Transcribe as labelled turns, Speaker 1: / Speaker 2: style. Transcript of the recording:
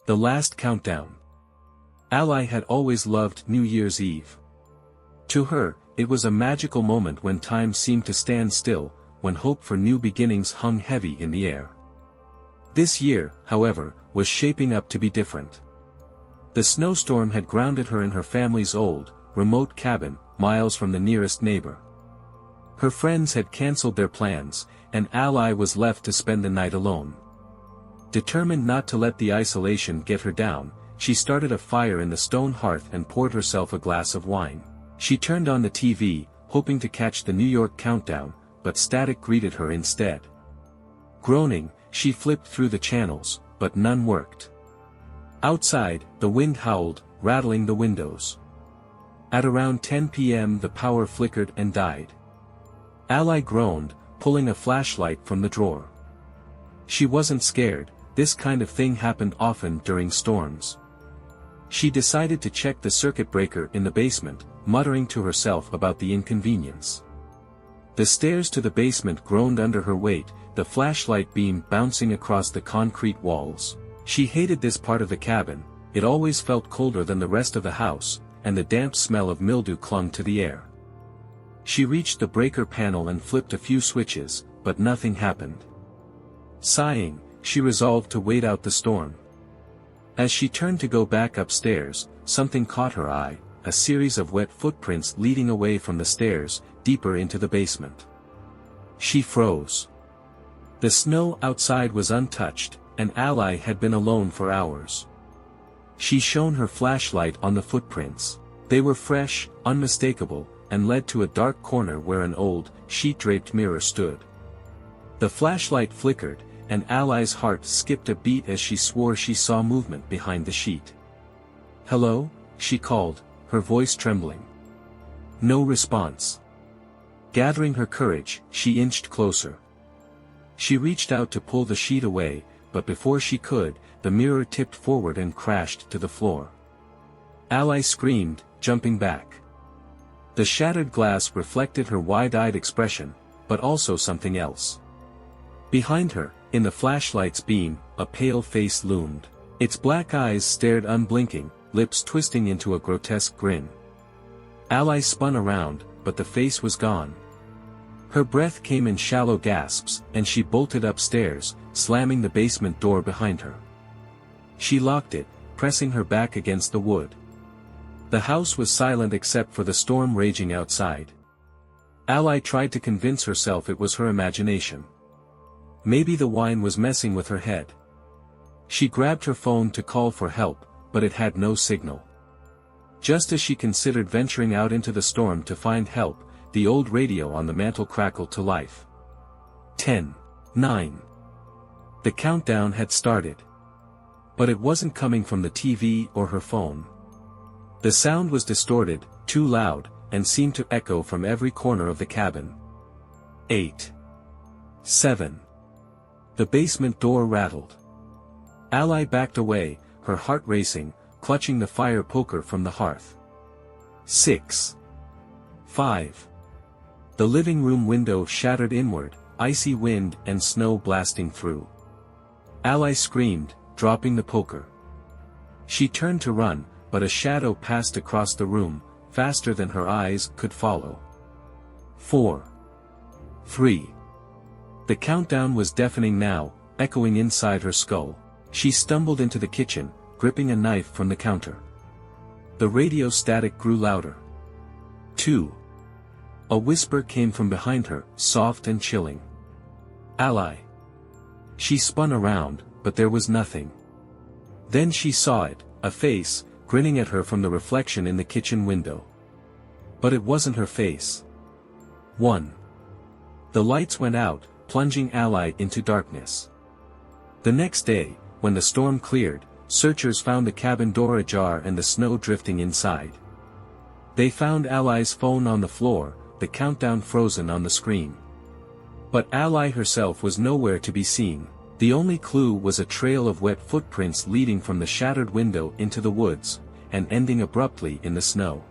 Speaker 1: The last countdown. Ally had always loved New Year's Eve. To her, it was a magical moment when time seemed to stand still, when hope for new beginnings hung heavy in the air. This year, however, was shaping up to be different. The snowstorm had grounded her in her family's old, remote cabin, miles from the nearest neighbor. Her friends had cancelled their plans, and Ally was left to spend the night alone. Determined not to let the isolation get her down, she started a fire in the stone hearth and poured herself a glass of wine. She turned on the TV, hoping to catch the New York countdown, but static greeted her instead. Groaning, she flipped through the channels, but none worked. Outside, the wind howled, rattling the windows. At around 10 p.m. the power flickered and died. Ally groaned, pulling a flashlight from the drawer. She wasn't scared, this kind of thing happened often during storms. She decided to check the circuit breaker in the basement, muttering to herself about the inconvenience. The stairs to the basement groaned under her weight, the flashlight beam bouncing across the concrete walls. She hated this part of the cabin, it always felt colder than the rest of the house, and the damp smell of mildew clung to the air. She reached the breaker panel and flipped a few switches, but nothing happened. Sighing, she resolved to wait out the storm. As she turned to go back upstairs, something caught her eye, a series of wet footprints leading away from the stairs, deeper into the basement. She froze. The snow outside was untouched, and Ally had been alone for hours. She shone her flashlight on the footprints. They were fresh, unmistakable, and led to a dark corner where an old, sheet-draped mirror stood. The flashlight flickered, and Ally's heart skipped a beat as she swore she saw movement behind the sheet. "Hello?" she called, her voice trembling. No response. Gathering her courage, she inched closer. She reached out to pull the sheet away, but before she could, the mirror tipped forward and crashed to the floor. Ally screamed, jumping back. The shattered glass reflected her wide-eyed expression, but also something else. Behind her, in the flashlight's beam, a pale face loomed. Its black eyes stared unblinking, lips twisting into a grotesque grin. Ally spun around, but the face was gone. Her breath came in shallow gasps, and she bolted upstairs, slamming the basement door behind her. She locked it, pressing her back against the wood. The house was silent except for the storm raging outside. Ally tried to convince herself it was her imagination. Maybe the wine was messing with her head. She grabbed her phone to call for help, but it had no signal. Just as she considered venturing out into the storm to find help, the old radio on the mantel crackled to life. 10, 9. The countdown had started. But it wasn't coming from the TV or her phone. The sound was distorted, too loud, and seemed to echo from every corner of the cabin. 8. 7. The basement door rattled. Ally backed away, her heart racing, clutching the fire poker from the hearth. 6. 5. The living room window shattered inward, icy wind and snow blasting through. Ally screamed, dropping the poker. She turned to run, but a shadow passed across the room, faster than her eyes could follow. 4. 3. The countdown was deafening now, echoing inside her skull. She stumbled into the kitchen, gripping a knife from the counter. The radio static grew louder. 2. A whisper came from behind her, soft and chilling. "Ally." She spun around, but there was nothing. Then she saw it, a face, grinning at her from the reflection in the kitchen window. But it wasn't her face. 1. The lights went out, plunging Ally into darkness. The next day, when the storm cleared, searchers found the cabin door ajar and the snow drifting inside. They found Ally's phone on the floor, the countdown frozen on the screen. But Ally herself was nowhere to be seen. The only clue was a trail of wet footprints leading from the shattered window into the woods, and ending abruptly in the snow.